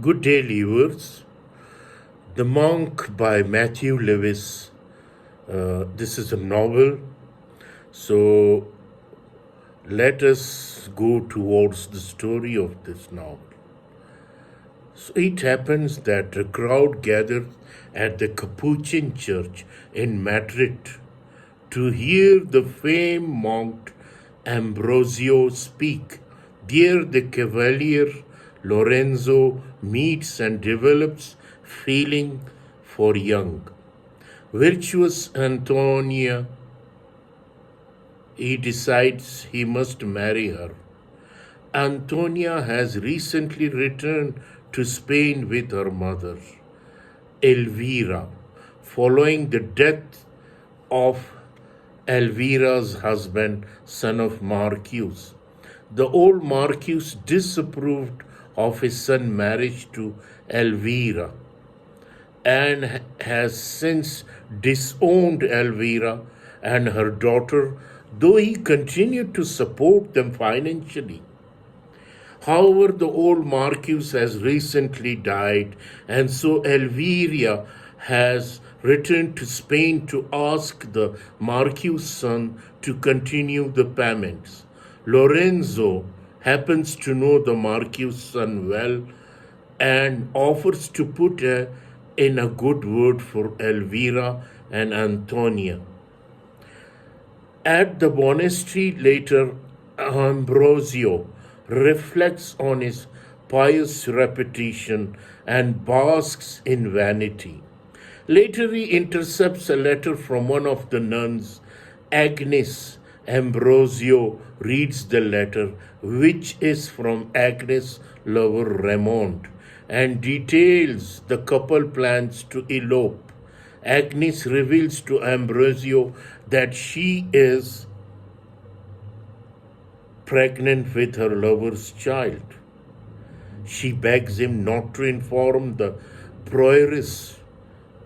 Good day, Lévus. The Monk by Matthew Léwis. This is a novel, so let us go towards the story of this novel. So it happens that a crowd gathered at the Capuchin church in Madrid to hear the famed monk Ambrosio speak. There, the cavalier Lorenzo meets and develops feeling for young, virtuous Antonia. He decides he must marry her. Antonia has recently returned to Spain with her mother, Elvira, following the death of Elvira's husband, son of Marquis. The old Marquis disapproved of his son's marriage to Elvira and has since disowned Elvira and her daughter, though he continued to support them financially. However, the old Marquis has recently died, and so Elvira has returned to Spain to ask the Marquis' son to continue the payments. Lorenzo happens to know the Marquis' son well and offers to put in a good word for Elvira and Antonia. At the monastery later, Ambrosio reflects on his pious reputation and basks in vanity. Later, he intercepts a letter from one of the nuns, Agnes. Ambrosio reads the letter, which is from Agnes' lover Raymond, and details the couple plans to elope. Agnes reveals to Ambrosio that she is pregnant with her lover's child. She begs him not to inform the prioress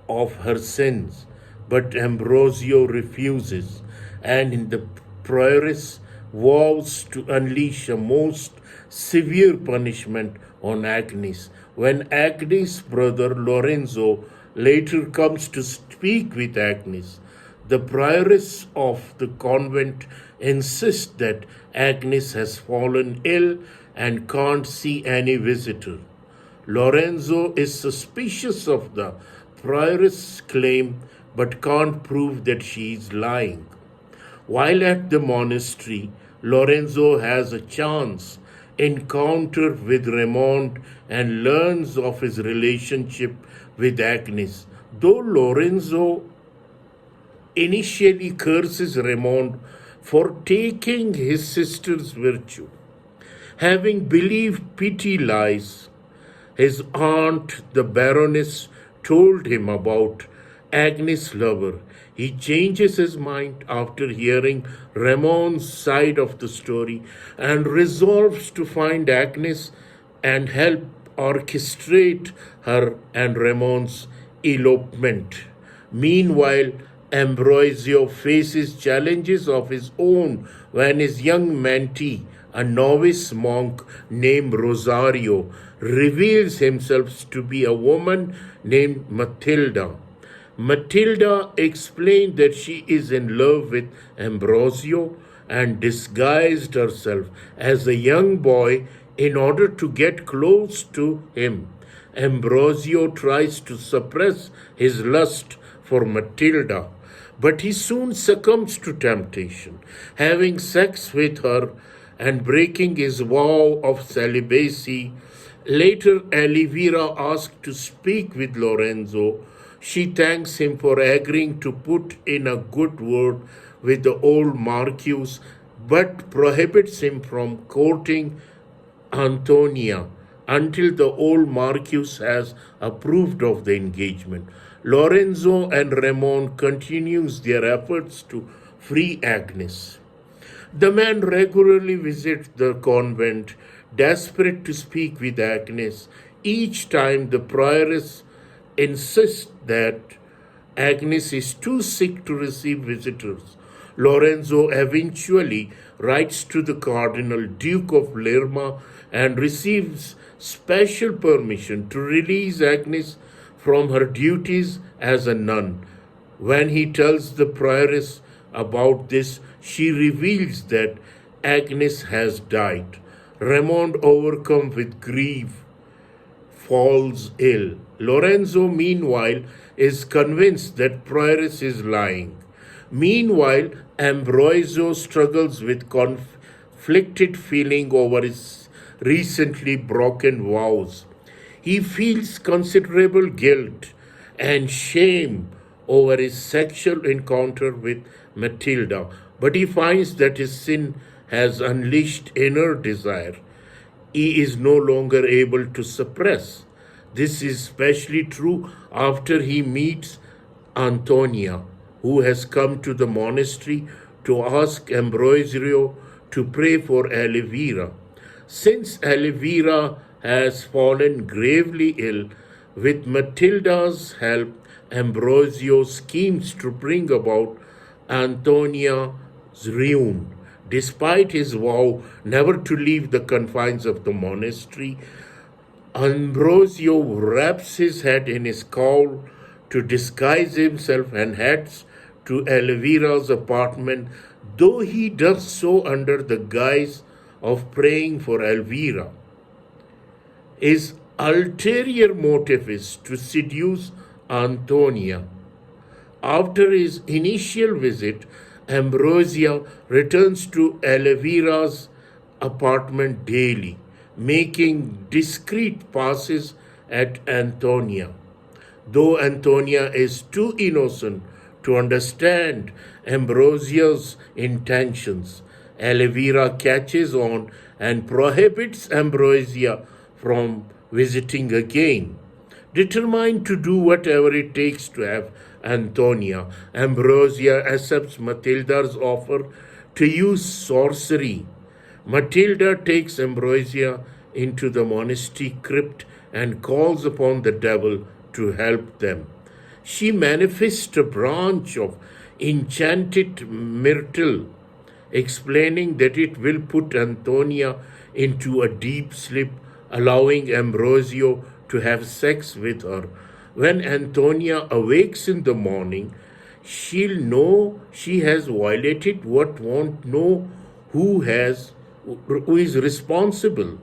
of her sins, but Ambrosio refuses, and the prioress vows to unleash a most severe punishment on Agnes. When Agnes' brother Lorenzo later comes to speak with Agnes, the prioress of the convent insists that Agnes has fallen ill and can't see any visitor. Lorenzo is suspicious of the prioress' claim but can't prove that she is lying. While at the monastery, Lorenzo has a chance encounter with Raymond and learns of his relationship with Agnes. Though Lorenzo initially curses Raymond for taking his sister's virtue, having believed pity lies, his aunt, the Baroness, told him about Agnes' lover. He changes his mind after hearing Ramon's side of the story and resolves to find Agnes and help orchestrate her and Ramon's elopement. Meanwhile, Ambrosio faces challenges of his own when his young mentee, a novice monk named Rosario, reveals himself to be a woman named Matilda. Matilda explained that she is in love with Ambrosio and disguised herself as a young boy in order to get close to him. Ambrosio tries to suppress his lust for Matilda, but he soon succumbs to temptation, having sex with her and breaking his vow of celibacy. Later, Elvira asked to speak with Lorenzo. She thanks him for agreeing to put in a good word with the old Marquis, but prohibits him from courting Antonia until the old Marquis has approved of the engagement. Lorenzo and Raymond continues their efforts to free Agnes. The man regularly visits the convent, desperate to speak with Agnes. Each time the prioress insists that Agnes is too sick to receive visitors. Lorenzo eventually writes to the Cardinal Duke of Lerma and receives special permission to release Agnes from her duties as a nun. When he tells the prioress about this, she reveals that Agnes has died. Raymond, overcome with grief, falls ill. Lorenzo, meanwhile, is convinced that Prioress is lying. Meanwhile, Ambrosio struggles with conflicted feeling over his recently broken vows. He feels considerable guilt and shame over his sexual encounter with Matilda, but he finds that his sin has unleashed inner desire he is no longer able to suppress. This is especially true after he meets Antonia, who has come to the monastery to ask Ambrosio to pray for Elvira. Since Elvira has fallen gravely ill, with Matilda's help, Ambrosio schemes to bring about Antonia's ruin. Despite his vow never to leave the confines of the monastery, Ambrosio wraps his head in his cowl to disguise himself and heads to Elvira's apartment, though he does so under the guise of praying for Elvira. His ulterior motive is to seduce Antonia. After his initial visit, Ambrosia returns to Elvira's apartment daily, making discreet passes at Antonia. Though Antonia is too innocent to understand Ambrosia's intentions, Elvira catches on and prohibits Ambrosia from visiting again. Determined to do whatever it takes to have Antonia, Ambrosia accepts Matilda's offer to use sorcery. Matilda takes Ambrosia into the monastery crypt and calls upon the devil to help them. She manifests a branch of enchanted myrtle, explaining that it will put Antonia into a deep sleep, allowing Ambrosio to have sex with her. When Antonia awakes in the morning, she'll know she has violated what won't know who is responsible,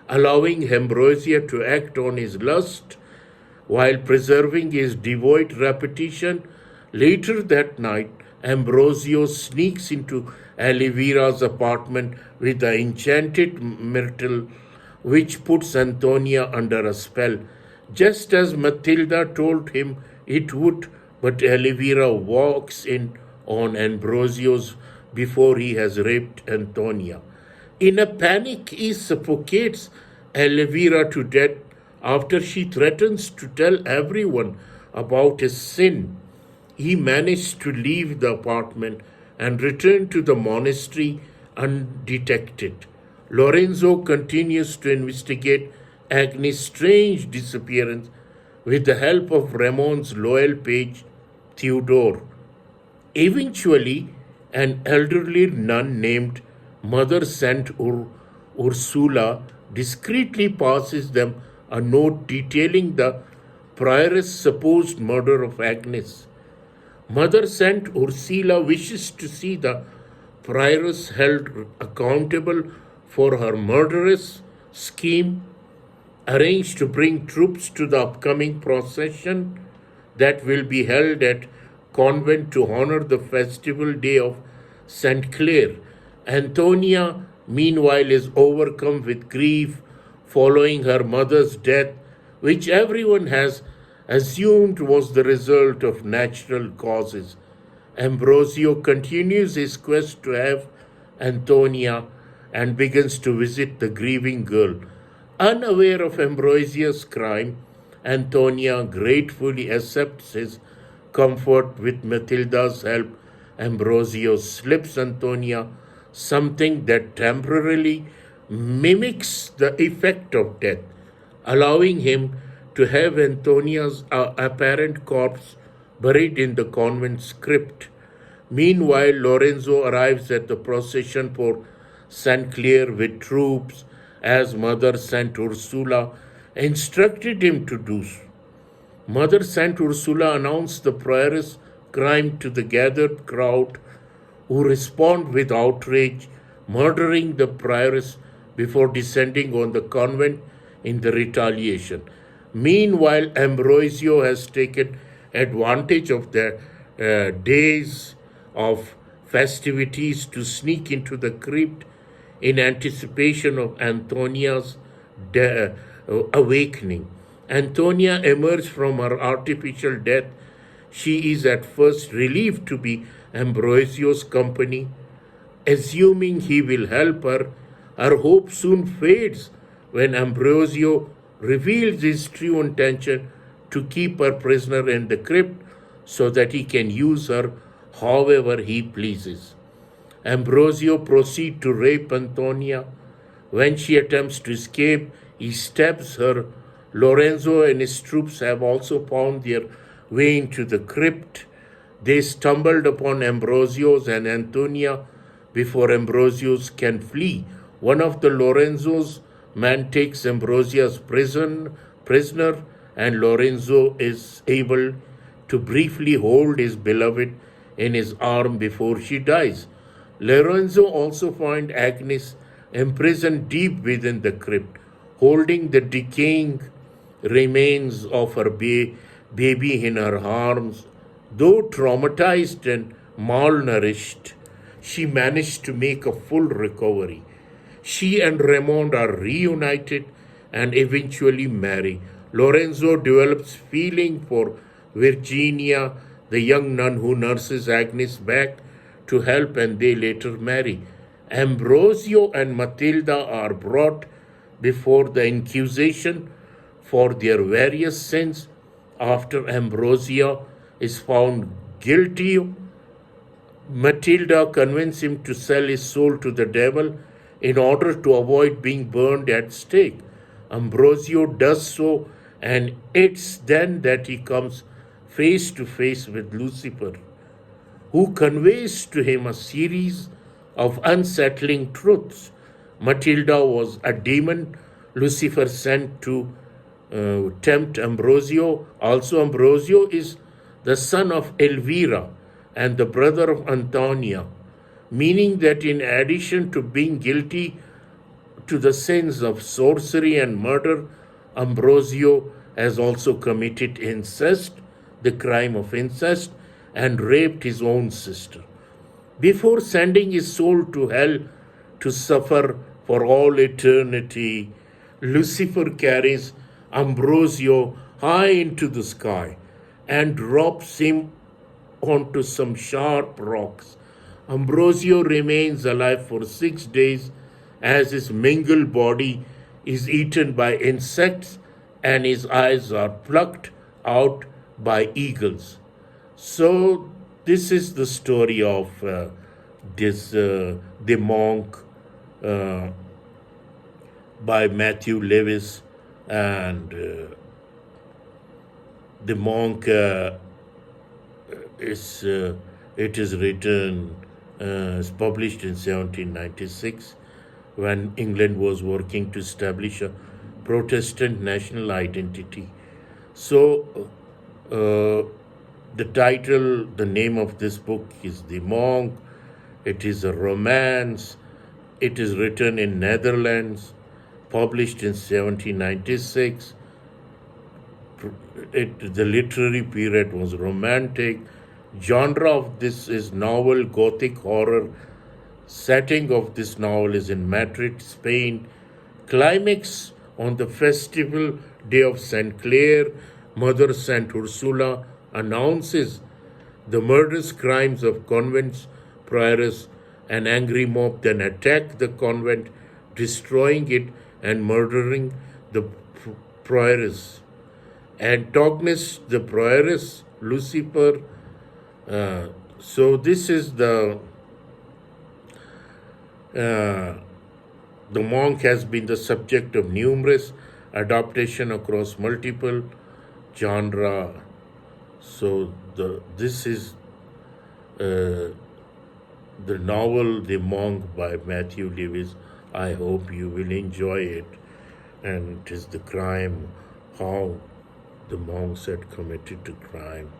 allowing Ambrosia to act on his lust while preserving his devout reputation. Later that night, Ambrosio sneaks into Elvira's apartment with the enchanted myrtle, which puts Antonia under a spell, just as Matilda told him it would, but Elvira walks in on Ambrosio's before he has raped Antonia. In a panic, he suffocates Elvira to death after she threatens to tell everyone about his sin. He managed to leave the apartment and return to the monastery undetected. Lorenzo continues to investigate Agnes' strange disappearance with the help of Ramon's loyal page, Theodore. Eventually, an elderly nun named Mother Saint Ursula discreetly passes them a note detailing the prioress' supposed murder of Agnes. Mother Saint Ursula wishes to see the prioress held accountable for her murderous scheme, arranged to bring troops to the upcoming procession that will be held at convent to honor the festival day of St. Clare. Antonia, meanwhile, is overcome with grief following her mother's death, which everyone has assumed was the result of natural causes. Ambrosio continues his quest to have Antonia and begins to visit the grieving girl. Unaware of Ambrosia's crime, Antonia gratefully accepts his comfort. With Matilda's help. Ambrosio slips Antonia something that temporarily mimics the effect of death, allowing him to have Antonia's apparent corpse buried in the convent's crypt. Meanwhile, Lorenzo arrives at the procession for St. Clare with troops as Mother Saint Ursula instructed him to do. Mother Saint Ursula announced the prioress' crime to the gathered crowd, who respond with outrage, murdering the prioress before descending on the convent in the retaliation. Meanwhile, Ambrosio has taken advantage of the days of festivities to sneak into the crypt in anticipation of Antonia's awakening. Antonia emerged from her artificial death. She is at first relieved to be Ambrosio's company. Assuming he will help her, her hope soon fades when Ambrosio reveals his true intention to keep her prisoner in the crypt so that he can use her however he pleases. Ambrosio proceeds to rape Antonia. When she attempts to escape, he stabs her. Lorenzo and his troops have also found their way into the crypt. They stumbled upon Ambrosios and Antonia before Ambrosios can flee. One of the Lorenzo's men takes Ambrosia's prisoner, and Lorenzo is able to briefly hold his beloved in his arm before she dies. Lorenzo also finds Agnes imprisoned deep within the crypt, holding the decaying remains of her baby in her arms. Though traumatized and malnourished, she managed to make a full recovery. She and Raymond are reunited and eventually marry. Lorenzo develops feeling for Virginia, the young nun who nurses Agnes back to help, and they later marry. Ambrosio and Matilda are brought before the Inquisition for their various sins. After Ambrosio is found guilty, Matilda convinces him to sell his soul to the devil in order to avoid being burned at stake. Ambrosio does so, and it's then that he comes face to face with Lucifer, who conveys to him a series of unsettling truths. Matilda was a demon Lucifer sent to tempt Ambrosio. Also, Ambrosio is the son of Elvira and the brother of Antonia, meaning that in addition to being guilty to the sins of sorcery and murder, Ambrosio has also committed incest, the crime of incest, and raped his own sister. Before sending his soul to hell to suffer for all eternity, Lucifer carries Ambrosio high into the sky and drops him onto some sharp rocks. Ambrosio remains alive for 6 days as his mingled body is eaten by insects and his eyes are plucked out by eagles. So this is the story of the monk by Matthew Lévis, and the monk is written, is published in 1796 when England was working to establish a Protestant national identity. So the title, the name of this book is The Monk. It is a romance. It is written in Netherlands, published in 1796. The literary period was romantic. Genre of this is novel, gothic horror. Setting of this novel is in Madrid, Spain. Climax on the festival day of Saint Clare. Mother Saint Ursula announces the murderous crimes of convent's prioress. An angry mob then attack the convent, destroying it and murdering the prioress. Antagonist, the prioress, Lucifer. So this is the monk has been the subject of numerous adaptation across multiple genre. So this is the novel The Monk by Matthew Lévis, I hope you will enjoy it. And it is the crime, how the monks had committed the crime.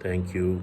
Thank you.